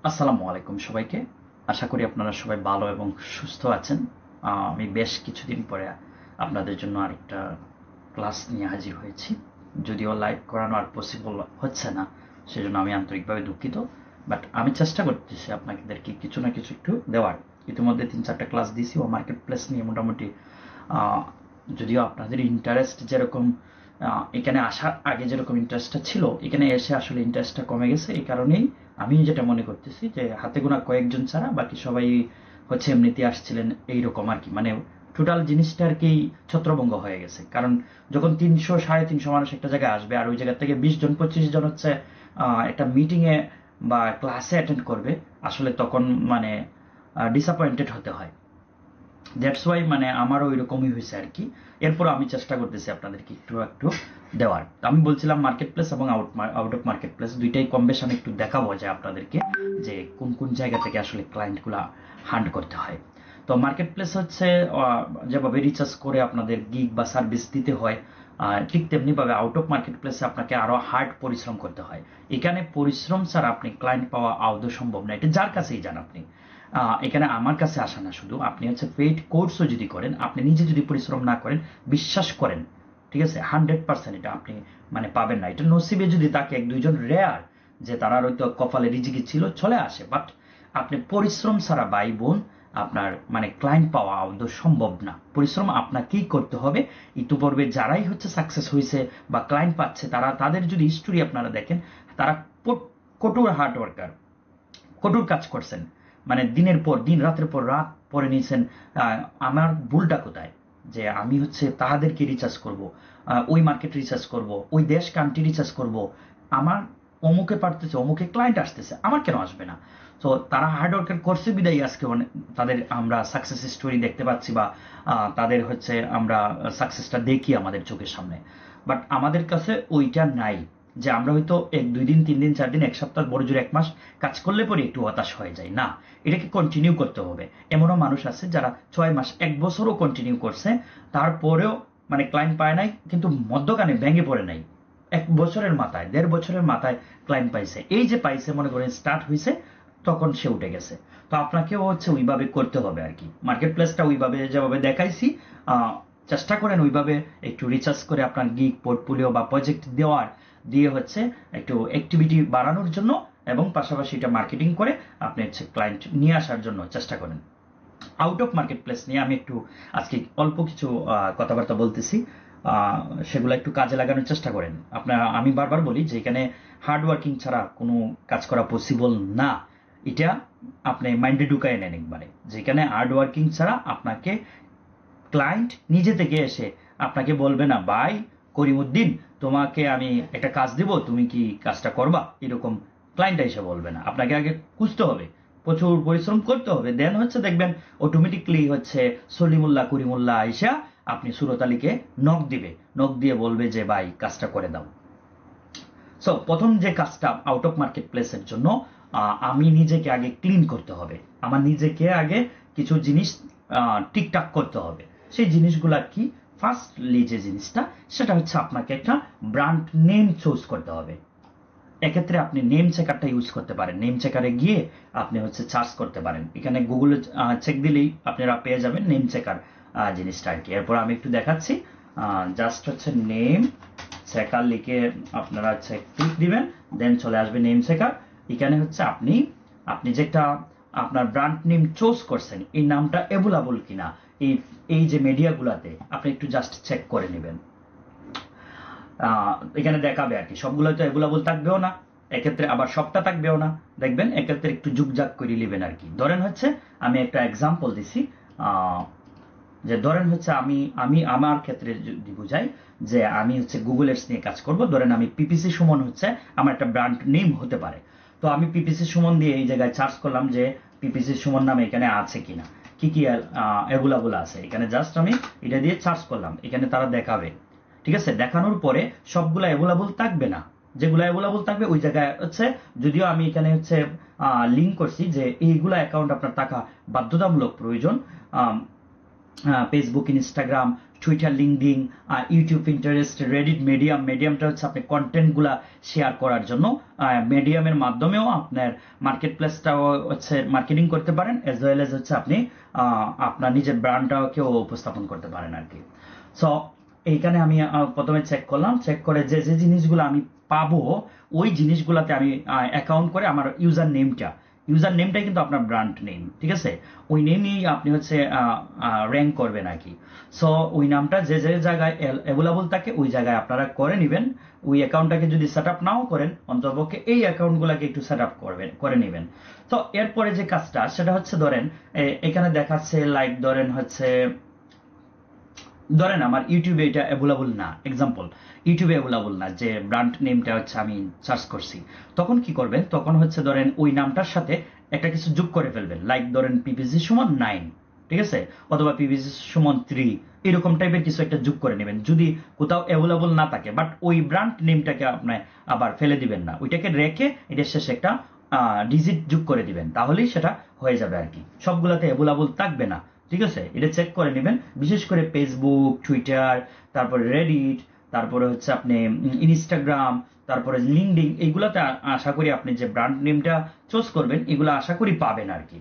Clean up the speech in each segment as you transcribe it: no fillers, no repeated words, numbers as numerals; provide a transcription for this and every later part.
আসসালামু আলাইকুম সবাইকে। আশা করি আপনারা সবাই ভালো এবং সুস্থ আছেন। আমি বেশ কিছুদিন পরে আপনাদের জন্য আরেকটা ক্লাস নিয়ে হাজির হয়েছি। যদিও লাইভ করানো আর পসিবল হচ্ছে না, সেজন্য আমি আন্তরিকভাবে দুঃখিত। বাট আমি চেষ্টা করতেছি আপনাদেরকে কিছু না কিছু একটু দেওয়ার। ইতিমধ্যে 3-4টা ক্লাস দিয়েছি ও মার্কেট প্লেস নিয়ে মোটামুটি। যদিও আপনাদের ইন্টারেস্ট যেরকম এখানে আসার আগে যেরকম ইন্টারেস্টটা ছিল, এখানে এসে আসলে ইন্টারেস্টটা কমে গেছে। এই কারণেই আমি যেটা মনে করতেছি যে হাতে গোনা কয়েকজন ছাড়া বাকি সবাই হচ্ছে এমনিতে আসছিলেন এইরকম আর কি। মানে টোটাল জিনিসটা আর কি ছত্রভঙ্গ হয়ে গেছে। কারণ যখন 300-350 মানুষ একটা জায়গায় আসবে আর ওই জায়গা থেকে 20-25 জন হচ্ছে একটা মিটিংয়ে বা ক্লাসে অ্যাটেন্ড করবে, আসলে তখন মানে ডিসঅ্যাপয়েন্টেড হতে হয়। দ্যাটস ওয়াই মানে আমারও ওই রকমই হয়েছে আর কি। এরপর আমি চেষ্টা করতেছি আপনাদেরকে একটু একটু দেওয়ার। আমি বলছিলাম মার্কেট প্লেস এবং আউট অফ মার্কেট প্লেস দুইটাই কম বেশ আমি একটু দেখাবো যে আপনাদেরকে যে কোন কোন জায়গা থেকে আসলে ক্লায়েন্টগুলো হান্ট করতে হয়। তো মার্কেট প্লেস হচ্ছে যেভাবে রিচার্জ করে আপনাদের গিগ বা সার্ভিস দিতে হয়, ঠিক তেমনিভাবে আউট অফ মার্কেট প্লেসে আপনাকে আরও হার্ড পরিশ্রম করতে হয়। এখানে পরিশ্রম ছাড়া আপনি ক্লায়েন্ট পাওয়া আদৌ সম্ভব না, এটা যার কাছেই যান আপনি। এখানে আমার কাছে আসা না, শুধু আপনি হচ্ছে পেইড কোর্সও যদি করেন, আপনি নিজে যদি পরিশ্রম না করেন, বিশ্বাস করেন, ঠিক আছে, 100% এটা আপনি মানে পাবেন না। এটা নসিবে যদি তাকে 1-2 জন রেয়ার যে তারা হয়তো কপালে রিজিকি ছিল চলে আসে, বাট আপনি পরিশ্রম ছাড়া ভাই বোন আপনার মানে ক্লায়েন্ট পাওয়া আদৌ সম্ভব না। পরিশ্রম আপনাকেই করতে হবে। ইতিপূর্বে যারাই হচ্ছে সাকসেস হয়েছে বা ক্লায়েন্ট পাচ্ছে, তাদের যদি হিস্টোরি আপনারা দেখেন, তারা কঠোর হার্ড ওয়ার্কার, কঠোর কাজ করছেন। মানে দিনের পর দিন, রাতের পর রাত পরে নিয়েছেন। আমার ভুলটা কোথায় যে আমি হচ্ছে তাহাদেরকে রিচার্জ করব, ওই মার্কেট রিচার্জ করব, ওই দেশ কান্ট্রি রিচার্জ করব। আমার অমুকে পারতেছে, অমুকে ক্লায়েন্ট আসতেছে, আমার কেন আসবে না? তো তারা হার্ড ওয়ার্কের কোর্সে বিদায়ী আজকে তাদের আমরা সাকসেস স্টোরি দেখতে পাচ্ছি বা তাদের হচ্ছে আমরা সাকসেসটা দেখি আমাদের চোখের সামনে। বাট আমাদের কাছে ওইটা নাই যে আমরা হয়তো 1-2 দিন, 3 দিন, 4 দিন, 1 সপ্তাহ, বড় জোর 1 মাস কাজ করলে পরে একটু হতাশ হয়ে যায় না, এটাকে কন্টিনিউ করতে হবে। এমনও মানুষ আছে যারা 6 মাস, 1 বছরও কন্টিনিউ করছে, তারপরেও মানে ক্লায়েন্ট পায় নাই, কিন্তু মধ্যখানে ভেঙে পড়ে নাই। 1 বছরের মাথায়, 1.5 বছরের মাথায় ক্লায়েন্ট পাইছে। এই যে পাইছে, মনে করেন স্টার্ট হয়েছে, তখন সে উঠে গেছে। তো আপনাকেও হচ্ছে ওইভাবে করতে হবে আর কি। মার্কেট প্লেসটা ওইভাবে যেভাবে দেখাইছি, চেষ্টা করেন ওইভাবে একটু রিচার্জ করে আপনার গিগ পোর্টফোলিও বা প্রজেক্ট দিয়ে হচ্ছে একটু অ্যাক্টিভিটি বাড়ানোর জন্য, এবং পাশাপাশি এটা মার্কেটিং করে আপনি হচ্ছে ক্লায়েন্ট নিয়ে আসার জন্য চেষ্টা করেন। আউট অফ মার্কেট প্লেস নিয়ে আমি একটু আজকে অল্প কিছু কথাবার্তা বলতেছি, সেগুলো একটু কাজে লাগানোর চেষ্টা করেন। আমি বারবার বলি যে এখানে হার্ড ওয়ার্কিং ছাড়া কোনো কাজ করা পসিবল না। এটা আপনি মাইন্ডে ঢুকায় নেন একবারে, যেখানে হার্ড ওয়ার্কিং ছাড়া আপনাকে ক্লায়েন্ট নিজে থেকে এসে আপনাকে বলবে না, ভাই করিমউদ্দিন, তোমাকে আমি একটা কাজ দেব, তুমি কি কাজটা করবা, এরকম ক্লায়েন্ট এসে বলবে না। আপনাকে আগে খুঁজতে হবে, প্রচুর পরিশ্রম করতে হবে, দেন হচ্ছে দেখবেন অটোমেটিকলি হচ্ছে সলিমুল্লাহ করিমুল্লাহ আইসা আপনি সুরত আলীকে নক দিবে, নক দিয়ে বলবে যে ভাই কাজটা করে দাও। সো প্রথম যে কাজটা আউট অফ মার্কেট প্লেসের জন্য, আমি নিজেকে আগে ক্লিন করতে হবে। আমার নিজেকে আগে কিছু জিনিস ঠিকঠাক করতে হবে। সেই জিনিসগুলা কি? ফার্স্টলি যে জিনিসটা, সেটা হচ্ছে আপনাকে একটা ব্র্যান্ড নেম চুজ করতে হবে। এক্ষেত্রে আপনি নেম চেকারটা ইউজ করতে পারেন। নেম চেকারে গিয়ে আপনি হচ্ছে সার্চ করতে পারেন, এখানে গুগলে চেক দিলেই আপনারা পেয়ে যাবেন নেম চেকার জিনিসটা আর কি। এরপর আমি একটু দেখাচ্ছি, জাস্ট হচ্ছে নেম চেকার লিখে আপনারা হচ্ছে ক্লিক দিবেন, দেন চলে আসবে নেম চেকার। এখানে হচ্ছে আপনি যেটা আপনার ব্র্যান্ড নেম চুজ করছেন, এই নামটা অ্যাভেলেবল কিনা এই যে মিডিয়াগুলোতে আপনি একটু জাস্ট চেক করে নেবেন। এখানে দেখাবে আর কি, সবগুলো তো অ্যাভেলেবল থাকবেও না, এক্ষেত্রে আবার সবটা থাকবেও না, দেখবেন এক্ষেত্রে একটু যুগজাগ করে নেবেন আর কি। ধরেন হচ্ছে আমি একটা এক্সাম্পল দিছি, যে ধরেন হচ্ছে আমি আমার ক্ষেত্রে যদি বুঝাই যে আমি হচ্ছে গুগল এডস নিয়ে কাজ করব, ধরেন আমি পিপিসি সুমন হচ্ছে আমার একটা ব্র্যান্ড নেম হতে পারে। তো আমি পিপিসি সুমন দিয়ে এই জায়গায় সার্চ করলাম যে পিপিসি সুমন নামে এখানে আছে কিনা, কি কি অ্যাভেলেবল আছে, এখানে জাস্ট আমি এটা দিয়ে সার্চ করলাম, এখানে তারা দেখাবে। ঠিক আছে, দেখানোর পরে সবগুলা অ্যাভেলেবল থাকবে না, যেগুলো অ্যাভেলেবল থাকবে ওই জায়গায় হচ্ছে, যদিও আমি এখানে হচ্ছে লিঙ্ক করছি যে এইগুলা অ্যাকাউন্ট আপনার থাকা বাধ্যতামূলক প্রয়োজন। Facebook, Instagram, Twitter, LinkedIn, YouTube, Pinterest, Reddit, Medium. মিডিয়ামটা হচ্ছে আপনি কন্টেন্টগুলা শেয়ার করার জন্য। মিডিয়ামের মাধ্যমেও আপনার মার্কেট প্লেসটাও হচ্ছে মার্কেটিং করতে পারেন, এজ ওয়েল এজ হচ্ছে আপনি আপনার নিজের ব্র্যান্ডটাকেও উপস্থাপন করতে পারেন আর কি। সো এইখানে আমি প্রথমে চেক করলাম, চেক করে যে যে জিনিসগুলো আমি পাবো ওই জিনিসগুলোতে আমি অ্যাকাউন্ট করে আমার ইউজার নেমটাই কিন্তু আপনার ব্র্যান্ড নেম, ঠিক আছে? ওই নেমই আপনি হচ্ছে র্যাঙ্ক করবেন আর কি। সো ওই নামটা যে যে জায়গায় অ্যাভেলেবল থাকে ওই জায়গায় আপনারা করে নেবেন। ওই অ্যাকাউন্টটাকে যদি সেট আপ নাও করেন, অন্ততপক্ষে এই অ্যাকাউন্টগুলোকে একটু সেট আপ করে নেবেন। তো এরপরে যে কাজটা সেটা হচ্ছে ধরেন এখানে দেখাচ্ছে লাইক ধরেন আমার ইউটিউবে এটা অ্যাভেলেবল না, এক্সাম্পল ইউটিউবে অ্যাভেলেবল না, যে ব্র্যান্ড নেমটা হচ্ছে আমি সার্চ করছি। তখন কি করবেন, তখন হচ্ছে ধরেন ওই নামটার সাথে একটা কিছু যোগ করে ফেলবেন, লাইক ধরেন পিপিসি সমান 9, ঠিক আছে, অথবা পিপিসি সমান 3, এরকম টাইপের কিছু একটা যোগ করে নেবেন যদি কোথাও অ্যাভেলেবল না থাকে। বাট ওই ব্র্যান্ড নেমটাকে আপনি আবার ফেলে দিবেন না, ওইটাকে রেখে এটার শেষে একটা ডিজিট যোগ করে দিবেন, তাহলেই সেটা হয়ে যাবে আর কি। সবগুলাতে অ্যাভেলেবল থাকবে না, ঠিক আছে? এটা চেক করে নেবেন, বিশেষ করে ফেসবুক, টুইটার, তারপরে রেডিট, তারপরে হচ্ছে আপনি ইনস্টাগ্রাম, তারপরে লিঙ্কডইন, এইগুলাতে আশা করি আপনি যে ব্র্যান্ড নেমটা চুজ করবেন এগুলো আশা করি পাবেন আর কি।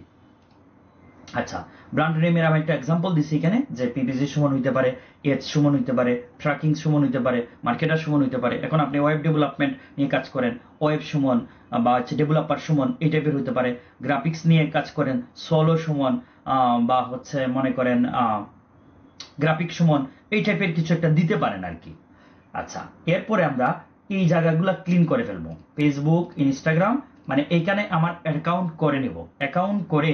আচ্ছা, ব্র্যান্ড নেমের আমি একটা এক্সাম্পল দিচ্ছি এখানে, যে পিপিসি সমান হইতে পারে, এজ সমান হইতে পারে, ট্র্যাকিং সমান হইতে পারে, মার্কেটার সমান হইতে পারে। এখন আপনি ওয়েব ডেভেলপমেন্ট নিয়ে কাজ করেন, ওয়েব সমান বা হচ্ছে ডেভেলপার সমান এই টাইপের হইতে পারে। গ্রাফিক্স নিয়ে কাজ করেন, সোলো সমান বা হচ্ছে মনে করেন গ্রাফিক সমান, এই টাইপের কিছু একটা দিতে পারেন আর কি। আচ্ছা, এরপরে আমরা এই জায়গাগুলো ক্লিন করে ফেলবো, ফেসবুক, ইনস্টাগ্রাম, মানে এইখানে আমার অ্যাকাউন্ট করে নেব। অ্যাকাউন্ট করে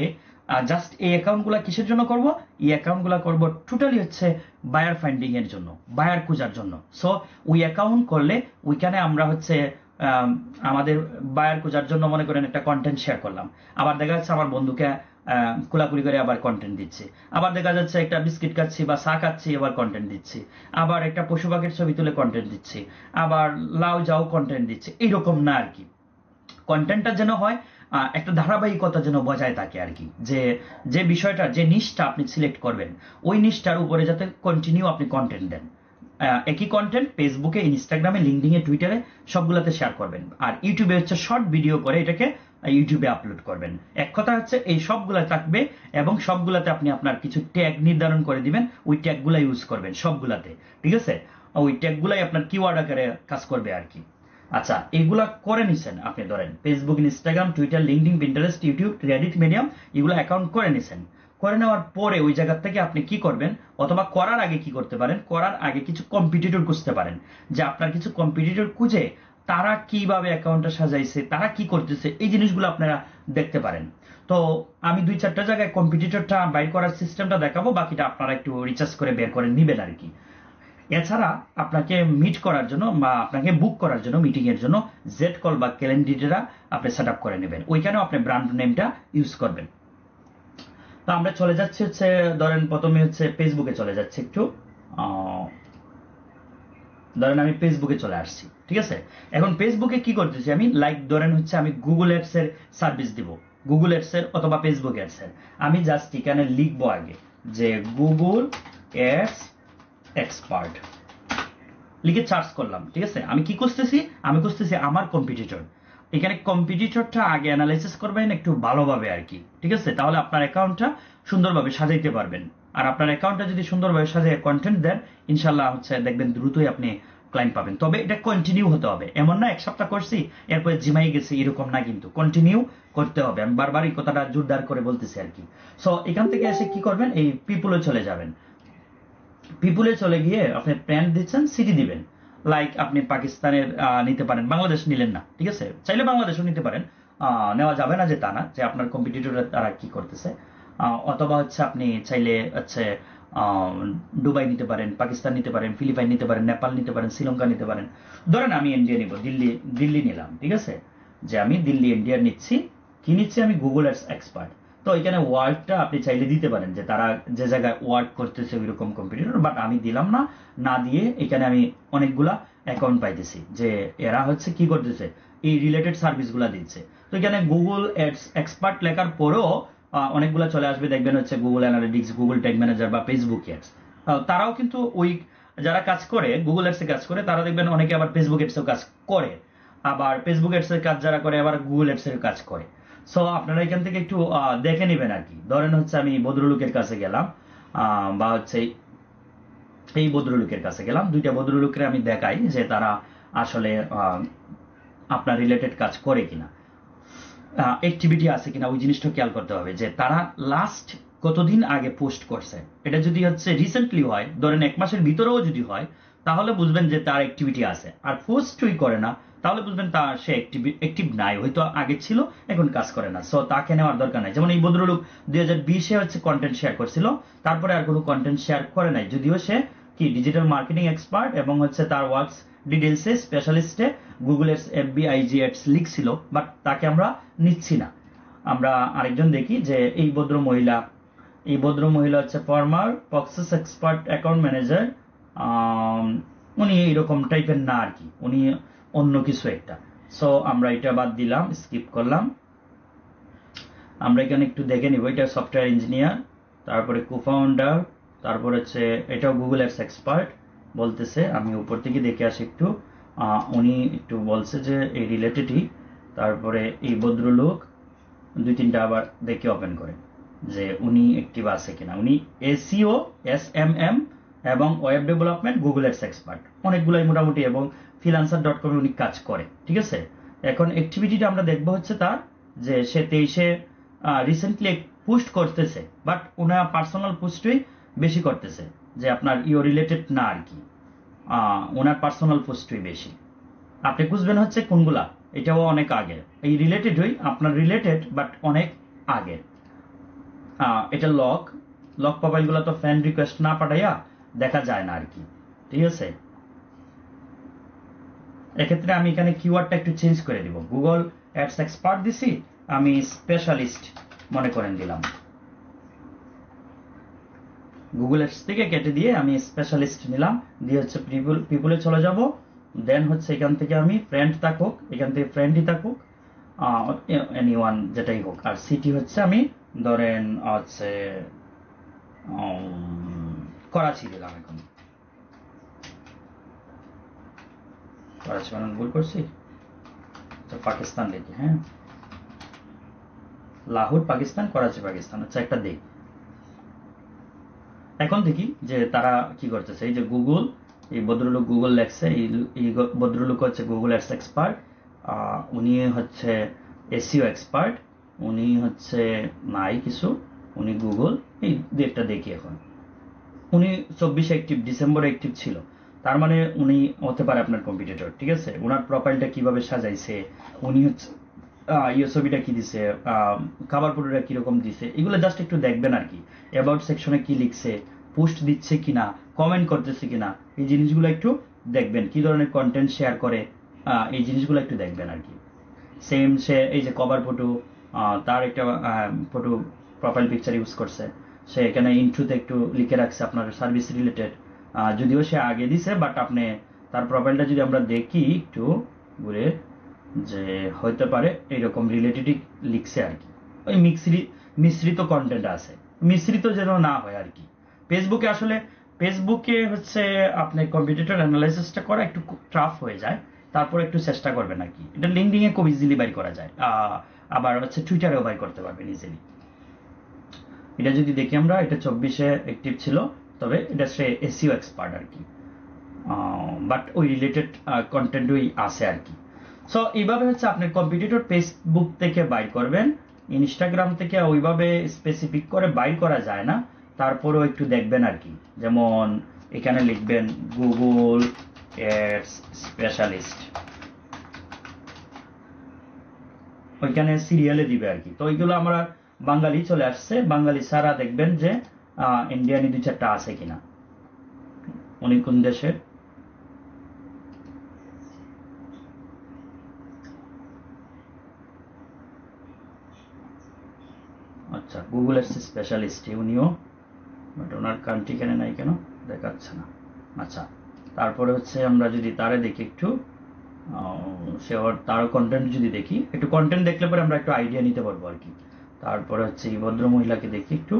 জাস্ট এই অ্যাকাউন্টগুলো কিসের জন্য করব? এই অ্যাকাউন্টগুলো করব টোটালি হচ্ছে বায়ার ফাইন্ডিং এর জন্য, বায়ার খোঁজার জন্য। সো ওই অ্যাকাউন্ট করলে ওইখানে আমরা হচ্ছে আমাদের বায়ার খোঁজার জন্য মনে করেন একটা কন্টেন্ট শেয়ার করলাম, আবার দেখা যাচ্ছে আমার বন্ধুকে কোলাকুলি করে আবার কন্টেন্ট দিচ্ছে, আবার দেখা যাচ্ছে একটা বিস্কিট খাচ্ছি বা চা খাচ্ছি আবার কন্টেন্ট দিচ্ছি, আবার একটা পশু পাখির ছবি তুলে কন্টেন্ট দিচ্ছি, আবার লাউ যাও কন্টেন্ট দিচ্ছে। এইরকম না আর কি, কন্টেন্টটা যেন হয় একটা ধারাবাহিকতা যেন বজায় থাকে আর কি, যে যে বিষয়টা, যে নিশটা আপনি সিলেক্ট করবেন ওই নিশটার উপরে যাতে কন্টিনিউ আপনি কন্টেন্ট দেন। একই কন্টেন্ট ফেসবুকে, ইনস্টাগ্রামে, লিঙ্কডইনে, টুইটারে সবগুলোতে শেয়ার করবেন। আর ইউটিউবে হচ্ছে শর্ট ভিডিও করে এটাকে ইউটিউবে আপলোড করবেন। এক কথা হচ্ছে এই সবগুলা থাকবে, এবং সবগুলাতে আপনি আপনার কিছু ট্যাগ নির্ধারণ করে দিবেন, ওই ট্যাগগুলা ইউজ করবেন সবগুলাতে, ঠিক আছে? ওই ট্যাগগুলাই আপনার কিওয়ার্ড আকারে কাজ করবে আর কি। আচ্ছা, এগুলা করে নিছেন আপনি, ধরেন Facebook, Instagram, Twitter, LinkedIn, Pinterest, YouTube, Reddit, medium, এগুলো অ্যাকাউন্ট করে নিছেন। করে নেওয়ার পরে ওই জায়গা থেকে আপনি কি করবেন, অথবা করার আগে কি করতে পারেন, করার আগে কিছু কম্পিটিটর খুঁজতে পারেন, যে আপনার কিছু কম্পিটিটর খুঁজে তারা কিভাবে অ্যাকাউন্টটা সাজাইছে, তারা কি করতেছে, এই জিনিসগুলো আপনারা দেখতে পারেন। তো আমি 2-4টা জায়গায় কম্পিটিটরটা বাইর করার সিস্টেমটা দেখাবো, বাকিটা আপনারা একটু রিসার্চ করে বের করে নেবেন আর কি। এছাড়া আপনাকে মিট করার জন্য বা আপনাকে বুক করার জন্য, মিটিং এর জন্য জেড কল বা ক্যালেন্ডারটা আপনি সেট আপ করে নেবেন, ওইখানেও আপনি ব্র্যান্ড নেমটা ইউজ করবেন। তো আমরা চলে যাচ্ছি হচ্ছে ধরেন প্রথমে হচ্ছে ফেসবুকে চলে যাচ্ছে একটু, ধরেন আমি ফেসবুকে চলে আসছি, ঠিক আছে? এখন ফেসবুকে কি করতেছি আমি, লাইক ধরেন হচ্ছে আমি গুগল অ্যাডস এর সার্ভিস দিব, গুগল অ্যাডস এর অথবা ফেসবুক অ্যাডস এর। আমি জাস্ট এখানে লিখবো আগে যে গুগল অ্যাডস এক্সপার্ট, লিখে সার্চ করলাম, ঠিক আছে? আমি কি করতেছি, আমি করতেছি আমার কম্পিটিটর। এখানে কম্পিটিটরটা আগে অ্যানালাইসিস করবেন একটু ভালোভাবে আর কি, ঠিক আছে? তাহলে আপনার অ্যাকাউন্টটা সুন্দরভাবে সাজাইতে পারবেন। আর আপনার অ্যাকাউন্টটা যদি সুন্দরভাবে সাজিয়ে কন্টেন্ট দেন, ইনশাল্লাহ হচ্ছে দেখবেন দ্রুতই আপনি ক্লায়েন্ট পাবেন। তবে এটা কন্টিনিউ হতে হবে, এমন না 1 সপ্তাহ করছি এরপরে জিমাই গেছি, এরকম না, কিন্তু কন্টিনিউ করতে হবে। আমি বারবার এই কথাটা জোরদার করে বলতেছি আর কি। সো এখান থেকে এসে কি করবেন, এই পিপুলে চলে যাবেন। পিপুলে চলে গিয়ে আপনি প্যান্ট দিচ্ছেন, সিটি দিবেন, লাইক আপনি পাকিস্তানের নিতে পারেন, বাংলাদেশ নিলেন না, ঠিক আছে? চাইলে বাংলাদেশও নিতে পারেন, নেওয়া যাবে না যে তা না, যে আপনার কম্পিটিটরের তারা কি করতেছে। অথবা হচ্ছে আপনি চাইলে হচ্ছে দুবাই নিতে পারেন, পাকিস্তান নিতে পারেন, ফিলিপাইন নিতে পারেন, নেপাল নিতে পারেন, শ্রীলঙ্কা নিতে পারেন। ধরেন আমি ইন্ডিয়া নিব, দিল্লি নিলাম, ঠিক আছে? যে আমি দিল্লি ইন্ডিয়া নিচ্ছি, কি নিচ্ছি আমি, গুগল অ্যাডস এক্সপার্ট। তো এখানে ওয়ার্ডটা আপনি চাইলে দিতে পারেন, যে তারা যে জায়গায় ওয়ার্ক করতেছে ওইরকম কম্পিটিটর, বাট আমি দিলাম না। না দিয়ে এখানে আমি অনেকগুলা অ্যাকাউন্ট পাইতেছি যে এরা হচ্ছে কি করতেছে, এই রিলেটেড সার্ভিসগুলা দিচ্ছে। তো এখানে গুগল অ্যাডস এক্সপার্ট লেখার পরেও অনেকগুলো চলে আসবে, দেখবেন হচ্ছে Google analytics, Google tag manager বা ফেসবুক অ্যাডস। তারাও কিন্তু ওই যারা কাজ করে গুগল অ্যাডসে কাজ করে তারা দেখবেন অনেকে আবার ফেসবুক অ্যাডসেও কাজ করে, আবার ফেসবুক অ্যাডসের কাজ যারা করে আবার গুগল অ্যাডসের কাজ করে। সো আপনারা এখান থেকে একটু দেখে নেবেন আর কি। ধরেন হচ্ছে আমি ভদ্রলোকের কাছে গেলাম, বা হচ্ছে এই ভদ্রলোকের কাছে গেলাম, দুইটা ভদ্রলোকের আমি দেখাই যে তারা আসলে আপনার রিলেটেড কাজ করে কিনা, অ্যাক্টিভিটি আছে কিনা, ওই জিনিসটা খেয়াল করতে হবে যে তারা লাস্ট কতদিন আগে পোস্ট করছে। এটা যদি হচ্ছে রিসেন্টলি হয়, ধরেন 1 মাসের ভিতরেও যদি হয়, তাহলে বুঝবেন যে তার অ্যাক্টিভিটি আছে। আর পোস্টই করে না, তাহলে বুঝবেন তার সে অ্যাক্টিভ নাই, হয়তো আগে ছিল এখন কাজ করে না। সো তাকে নেওয়ার দরকার নাই। যেমন এই ভদ্রলোক 2020-এ হচ্ছে কন্টেন্ট শেয়ার করছিল, তারপরে আর কোনো কন্টেন্ট শেয়ার করে নাই, যদিও সে কি ডিজিটাল মার্কেটিং এক্সপার্ট এবং হচ্ছে তার ওয়ার্কস ডিটেলসে স্পেশালিস্টে Google ads, FB, IG ads লিখছিল, বাট তাকে আমরা নিচ্ছি না। আমরা আরেকজন দেখি যে এই ভদ্র মহিলা হচ্ছে ফর্মার প্রক্সেস এক্সপার্ট অ্যাকাউন্ট ম্যানেজার। উনি এইরকম টাইপের না আর কি, উনি অন্য কিছু একটা। সো আমরা এটা বাদ দিলাম, স্কিপ করলাম। আমরা এখানে একটু দেখে নিব, এটা সফটওয়্যার ইঞ্জিনিয়ার, তারপরে কোফাউন্ডার, তারপর হচ্ছে এটাও গুগল অ্যাডস এক্সপার্ট বলতেছে। আমি উপর থেকে দেখে আসি একটু। উনি একটু বলছে যে এই রিলেটেডই। তারপরে এই ভদ্রলোক 2-3টা আবার দেখে ওপেন করে যে উনি অ্যাক্টিভ আছে কিনা। উনি এসইও, এসএমএম এবং web development Google ads expert অনেকগুলাই মোটামুটি, এবং freelancer.com উনি কাজ করে। ঠিক আছে, এখন অ্যাক্টিভিটিটা আমরা দেখবো হচ্ছে তার যে সে 23-এ রিসেন্টলি পোস্ট করতেছে, বাট ওনার পার্সোনাল পোস্টই বেশি করতেছে, যে আপনার ইও রিলেটেড না আর কি, ওনার পার্সোনাল পোস্টই বেশি। আপনি বুঝবেন হচ্ছে কোনগুলা, এটাও অনেক আগে, এই রিলেটেডই আপনার রিলেটেড বাট অনেক আগে। এটা লক প্রোফাইলগুলো তো ফ্রেন্ড রিকোয়েস্ট না পাঠাইয়া দেখা যায় না আর কি। ঠিক আছে, এক্ষেত্রে আমি এখানে কিওয়ার্ডটা একটু চেঞ্জ করে দিব। গুগল অ্যাডস এক্সপার্ট দিছি, আমি স্পেশালিস্ট মনে করেন দিলাম। গুগল অ্যাডস থেকে কেটে দিয়ে আমি স্পেশালিস্ট নিলাম, দিয়ে হচ্ছে পিপুলে চলে যাব। দেন হচ্ছে এখান থেকে আমি ফ্রেন্ড থাকুক, এখান থেকে ফ্রেন্ডই থাকুক, এনিওয়ান যেটাই হোক। আর সিটি হচ্ছে আমি ধরেন হচ্ছে করাচি দিলাম। এখন করাচি বানান ভুল করছি, পাকিস্তান দেখি। হ্যাঁ, লাহোর পাকিস্তান, করাচি পাকিস্তান। আচ্ছা, একটা দেখ। এখন দেখি যে তারা কি করতেছে। এই যে গুগল, এই ভদ্রলোক গুগল লেখছে, এই ভদ্রলোক হচ্ছে গুগল অ্যাডস এক্সপার্ট, উনি হচ্ছে এসইও এক্সপার্ট, উনি হচ্ছে নাই কিছু, উনি গুগল। এই একটা দেখি। এখন উনি 24 অ্যাক্টিভ, ডিসেম্বরে অ্যাক্টিভ ছিল, তার মানে উনি হতে পারে আপনার কম্পিটিটর। ঠিক আছে, ওনার প্রোফাইলটা কিভাবে সাজাইছে, উনি হচ্ছে ছবিটা কি দিছে, খাবার পুরোটা কিরকম দিছে, এগুলো জাস্ট একটু দেখবেন আর কি। অ্যাবাউট সেকশনে কি লিখছে, পোস্ট দিচ্ছে কিনা, কমেন্ট করতেছে কিনা, এই জিনিসগুলো একটু দেখবেন। কি ধরনের কন্টেন্ট শেয়ার করে, এই জিনিসগুলো একটু দেখবেন আর কি। সেম সে এই যে কভার ফটো, তার একটা ফটো প্রোফাইল পিকচার ইউজ করছে, সে এখানে ইন্ট্রোতে একটু লিখে রাখছে আপনার সার্ভিস রিলেটেড, যদিও সে আগে দিছে, বাট আপনি তার প্রোফাইলটা যদি আমরা দেখি একটু ঘুরে, যে হইতে পারে এইরকম রিলেটেডই লিখছে আর কি। ওই মিশ্রিত কন্টেন্ট আছে, মিশ্রিত যেন না হয় আর কি। ফেসবুকে আসলে ফেসবুকে হচ্ছে আপনি কম্পিটিটর অ্যানালাইসিসটা করা একটু টাফ হয়ে যায়, তারপর একটু চেষ্টা করবেন আর কি। এটা লিঙ্কডিনে খুব ইজিলি বাই করা যায়, আবার হচ্ছে টুইটারেও বাই করতে পারবেন ইজিলি। এটা যদি দেখি আমরা, এটা 24-এ অ্যাক্টিভ ছিল, তবে এটা সে এসইও এক্সপার্ট আর কি, বাট ওই রিলেটেড কন্টেন্টই আছে আর কি। সো এইভাবে হচ্ছে আপনি কম্পিটিটর ফেসবুক থেকে বাই করবেন, ইনস্টাগ্রাম থেকে ওইভাবে স্পেসিফিক করে বাই করা যায় না, তারপরেও একটু দেখবেন আর কি। যেমন এখানে লিখবেন গুগল অ্যাডস স্পেশালিস্ট, ওইখানে সিরিয়ালে দিবে আর কি। তো ওইগুলো আমরা বাঙালি চলে আসছে, বাঙালি ছাড়া দেখবেন যে ইন্ডিয়ানি 2-4টা আছে কিনা। উনি কোন দেশের, আচ্ছা গুগল অ্যাডস স্পেশালিস্ট উনিও, বাট ওনার কান্ট্রি কেন নাই, কেন দেখাচ্ছে না। আচ্ছা, তারপরে হচ্ছে আমরা যদি তারে দেখি একটু, সে তারও কন্টেন্ট যদি দেখি, একটু কন্টেন্ট দেখলে পরে আমরা একটু আইডিয়া নিতে পারবো আর কি। তারপরে হচ্ছে এই ভদ্র মহিলাকে দেখি একটু,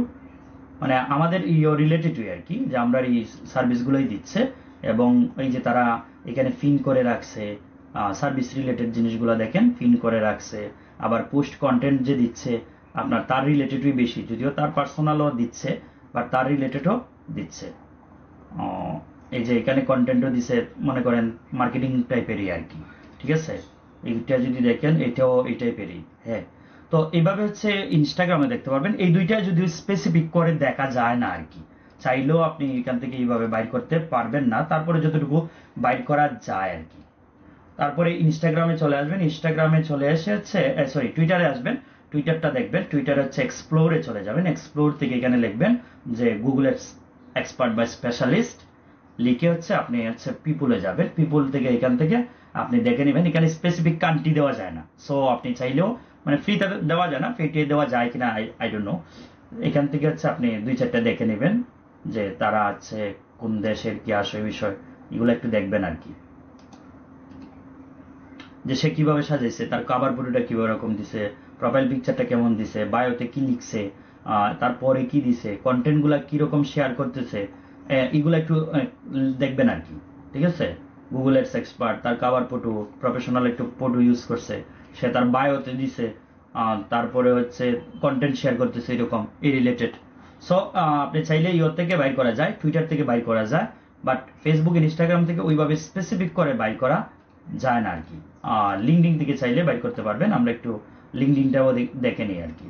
মানে আমাদের রিলেটেডই আর কি, যে আমরা এই সার্ভিসগুলোই দিচ্ছে, এবং এই যে তারা এখানে পিন করে রাখছে সার্ভিস রিলেটেড জিনিসগুলো দেখেন পিন করে রাখছে, আবার পোস্ট কন্টেন্ট যে দিচ্ছে আপনার তার রিলেটেডই বেশি, যদিও তার পার্সোনালও দিচ্ছে বাট তার রিলেটেডও দিচ্ছে। এই যে এখানে কন্টেন্টও দিছে, মনে করেন মার্কেটিং টাইপেরই আর কি, ঠিক আছে। এইটা যদি দেখেন এটাও এই টাইপেরই, হ্যাঁ। তো এইভাবে হচ্ছে ইনস্টাগ্রামে দেখতে পারবেন। এই দুইটা যদি স্পেসিফিক করে দেখা যায় না আর কি, চাইলেও আপনি এখান থেকে এইভাবে বাইর করতে পারবেন না, তারপরে যতটুকু বাইর করা যায় আর কি। তারপরে ইনস্টাগ্রামে চলে আসবেন, ইনস্টাগ্রামে চলে এসে হচ্ছে সরি টুইটারে আসবেন, টুইটারটা দেখবেন, টুইটার হচ্ছে এক্সপ্লোরে চলে যাবেন, এক্সপ্লোর থেকে এখানে লিখবেন যে গুগলের এক্সপার্ট বা স্পেশালিস্ট, লিখে হচ্ছে আপনি হচ্ছে পিপুলে যাবেন, পিপুল থেকে এখান থেকে আপনি দেখে নেবেন। এখানে স্পেসিফিক কান্ট্রি দেওয়া যায় না, সো আপনি চাইলেও মানে ফ্রিতে দেওয়া যায় না, ফ্রিতে দেওয়া যায় কিনা আই ডোন্ট নো। এখান থেকে হচ্ছে আপনি 2-4টা দেখে নেবেন যে তারা আছে কোন দেশের কি আসে বিষয়, এগুলো একটু দেখবেন আর কি, যে সে কিভাবে সাজাইছে, তার কভার ফটোটা কিভাবে রকম দিছে, প্রোফাইল পিকচারটা কেমন দিছে, বায়োতে কি লিখছে, তারপরে কি দিছে, কন্টেন্টগুলো কিরকম শেয়ার করতেছে, এগুলো একটু দেখবেন আর কি, ঠিক আছে। গুগল এডস এক্সপার্ট, তার কভার ফটো প্রফেশনাল একটু ফটো ইউজ করছে, সে তার বায়োতে দিছে, তারপরে হচ্ছে কন্টেন্ট শেয়ার করতেছে এরকম এই রিলেটেড। সো আপনি চাইলে ইয়োর থেকে বাইর করা যায়, টুইটার থেকে বাইর করা যায়, বাট ফেসবুক ইনস্টাগ্রাম থেকে ওইভাবে স্পেসিফিক করে বাইর করা যায় না আর কি। লিঙ্কডিন থেকে চাইলে বাইর করতে পারবেন, আমরা একটু লিঙ্কডিনটাও দেখে নিই আর কি।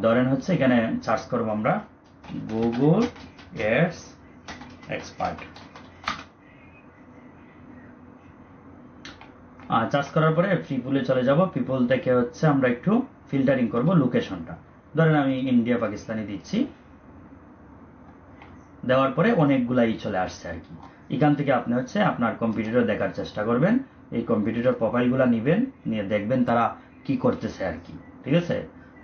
ধরেন হচ্ছে এখানে সার্চ করবো আমরা গুগল এডস এক্সপার্ট, সার্চ করার পরে পিপুলে চলে যাব, পিপুল থেকে হচ্ছে আমরা একটু ফিল্টারিং করব লোকেশনটা, ধরেন আমি ইন্ডিয়া পাকিস্তানি দিচ্ছি, দেওয়ার পরে অনেকগুলাই চলে আসছে আর কি। এখান থেকে আপনি হচ্ছে আপনার কম্পিটিটর দেখার চেষ্টা করবেন, এই কম্পিটিটর প্রোফাইলগুলো নেবেন, নিয়ে দেখবেন তারা কি করতেছে আর কি, ঠিক আছে।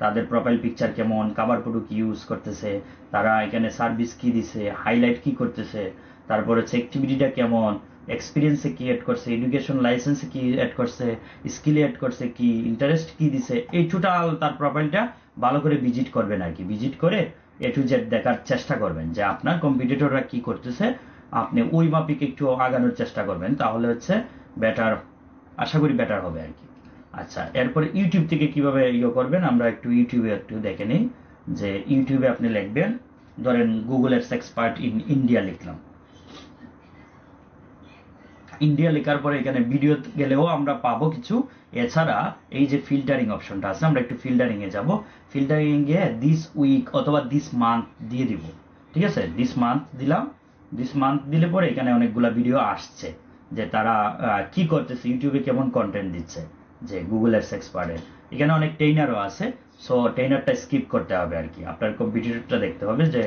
তাদের প্রোফাইল পিকচার কেমন, কভার ফটো কি ইউজ করতেছে, তারা এখানে সার্ভিস কি দিছে, হাইলাইট কি করতেছে, তারপর হচ্ছে অ্যাক্টিভিটিটা কেমন, এক্সপিরিয়েন্সে কি অ্যাড করছে, এডুকেশন লাইসেন্সে কি অ্যাড করছে, স্কিলে অ্যাড করছে কি, ইন্টারেস্ট কি দিছে, এই টোটাল তার প্রোফাইলটা ভালো করে ভিজিট করবেন আর কি। ভিজিট করে এ টু জেড দেখার চেষ্টা করবেন যে আপনার কম্পিটিটররা কি করতেছে, আপনি ওই মাপিক একটু আগানোর চেষ্টা করবেন, তাহলে হচ্ছে বেটার, আশা করি বেটার হবে আর কি। আচ্ছা, এরপরে ইউটিউব থেকে কিভাবে করবেন আমরা একটু ইউটিউবে একটু দেখে নিই, যে ইউটিউবে আপনি লিখবেন, ধরেন Google ads expert in India লিখলাম, ইন্ডিয়া লেখার পরে এখানে ভিডিও গেলেও আমরা পাবো কিছু, এছাড়া এই যে ফিল্টারিং অপশনটা আছে, আমরা একটু ফিল্টারিং এ যাব, ফিল্টারিং এ দিস উইক অথবা দিস মান্থ দিয়ে দিব, ঠিক আছে। দিস মান্থ দিলাম, দিস মান্থ দিলে পরে এখানে অনেকগুলা ভিডিও আসছে যে তারা কি করতেছে, ইউটিউবে কেমন কন্টেন্ট দিচ্ছে, যে গুগল এডস এক্সপার্টের এখানে অনেক ট্রেইনারও আছে, সো ট্রেইনারটা স্কিপ করতে হবে আর কি, আপনার কম্পিটিটরটা দেখতে হবে যে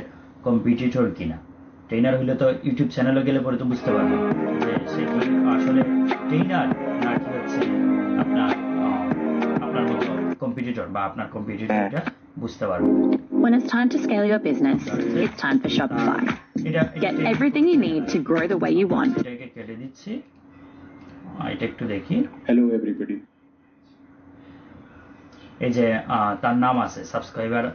কম্পিটিটর কিনা। ট্রেনার হইলে তো ইউটিউব চ্যানেলে গেলে পরে তো বুঝতে পারবেন যে সে কি আসলে ট্রেনার নাকি হচ্ছে আপনার আপনার মতো কম্পিটিটর, বা আপনার কম্পিটিটরটা বুঝতে পারবেন। When it's time to scale your business, it's time for Shopify. Get everything you need to grow the way you want. এটাকে কেটে দিচ্ছি, এটা একটু দেখি। Hello everybody. এই যে তার নাম আছে সাবস্ক্রাইবার,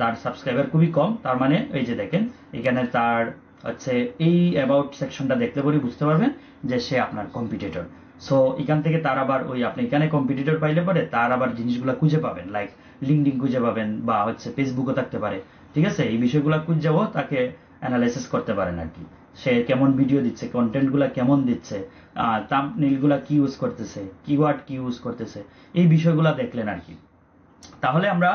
তার সাবস্ক্রাইবার খুবই কম, তার মানে এই যে দেখেন এখানে তার হচ্ছে এই অ্যাবাউট সেকশনটা দেখলে পরে বুঝতে পারবেন যে সে আপনার কম্পিটিটর। সো এখান থেকে তার আবার ওই আপনি এখানে কম্পিটিটর পাইলে পরে তার আবার জিনিসগুলো খুঁজে পাবেন, লাইক লিঙ্কডিন খুঁজে পাবেন, বা হচ্ছে ফেসবুকও থাকতে পারে, ঠিক আছে। এই বিষয়গুলো খুঁজেও তাকে অ্যানালাইসিস করতে পারেন আর কি, সে কেমন ভিডিও দিচ্ছে, কন্টেন্টগুলো কেমন দিচ্ছে, থাম্বনেইলগুলো কি ইউজ করতেছে, কিওয়ার্ড কি ইউজ করতেছে, এই বিষয়গুলো দেখলেন আর কি। তাহলে আমরা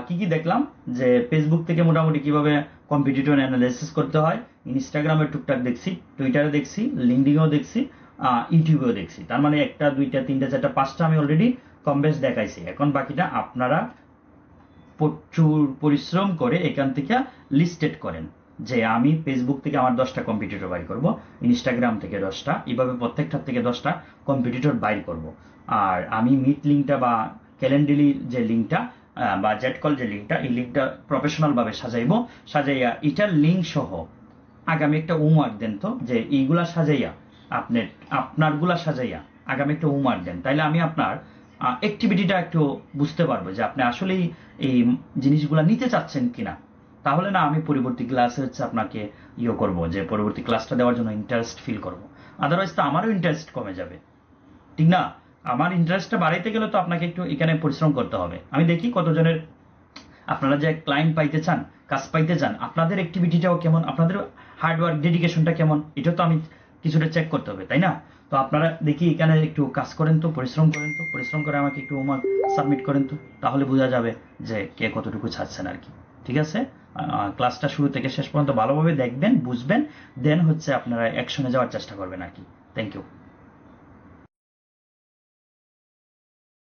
কি কি দেখলাম, যে ফেসবুক থেকে মোটামুটি কিভাবে কম্পিটিটর অ্যানালাইসিস করতে হয়, ইনস্টাগ্রামে টুকটাক দেখছি, টুইটারে দেখছি, লিঙ্কডিনেও দেখছি, ইউটিউবেও দেখছি। তার মানে 1টা 2টা 3টা 4টা 5টা আমি অলরেডি কম বেশ দেখাইছি। এখন বাকিটা আপনারা প্রচুর পরিশ্রম করে এখান থেকে লিস্টেড করেন, যে আমি ফেসবুক থেকে আমার 10টা কম্পিটিটর বাইর করব, ইনস্টাগ্রাম থেকে 10টা, এইভাবে প্রত্যেকটার থেকে 10টা কম্পিটিটর বাইর করব। আর আমি মিট লিঙ্কটা বা ক্যালেন্ডারি যে লিঙ্কটা বা জেটকল যে লিঙ্কটা, এই লিঙ্কটা প্রফেশনাল ভাবে সাজাইবো, সাজাইয়া এটার লিঙ্ক সহ আগামী একটা হোমওয়ার্ক দেন, তো যে এইগুলা সাজাইয়া আপনারগুলা সাজাইয়া আগামী একটা হোমওয়ার্ক দেন, তাইলে আমি আপনার অ্যাক্টিভিটিটা একটু বুঝতে পারবো যে আপনি আসলেই এই জিনিসগুলা নিতে চাচ্ছেন কিনা। তাহলে না আমি পরবর্তী ক্লাসে হচ্ছে আপনাকে করব, যে পরবর্তী ক্লাসটা দেওয়ার জন্য ইন্টারেস্ট ফিল করব। আদারওয়াইজ তো আমারও ইন্টারেস্ট কমে যাবে, ঠিক না? আমার ইন্টারেস্টটা বাড়াইতে গেলে তো আপনাকে একটু এখানে পরিশ্রম করতে হবে। আমি দেখি কতজনের, আপনারা যে ক্লায়েন্ট পাইতে চান, কাজ পাইতে চান, আপনাদের অ্যাক্টিভিটিটাও কেমন, আপনাদের হার্ডওয়ার্ক ডেডিকেশনটা কেমন, এটা তো আমি কিছুটা চেক করতে হবে, তাই না? তো আপনারা দেখি এখানে একটু কাজ করেন তো, পরিশ্রম করেন তো, পরিশ্রম করে আমাকে একটু হোমওয়ার্ক সাবমিট করেন তো, তাহলে বোঝা যাবে যে কে কতটুকু ছাড়ছেন আর কি। ঠিক আছে? ক্লাসটা শুরু থেকে শেষ পর্যন্ত ভালোভাবে দেখবেন, বুঝবেন, দেন হচ্ছে আপনারা অ্যাকশনে যাওয়ার চেষ্টা করবেন আর কি। Thank you.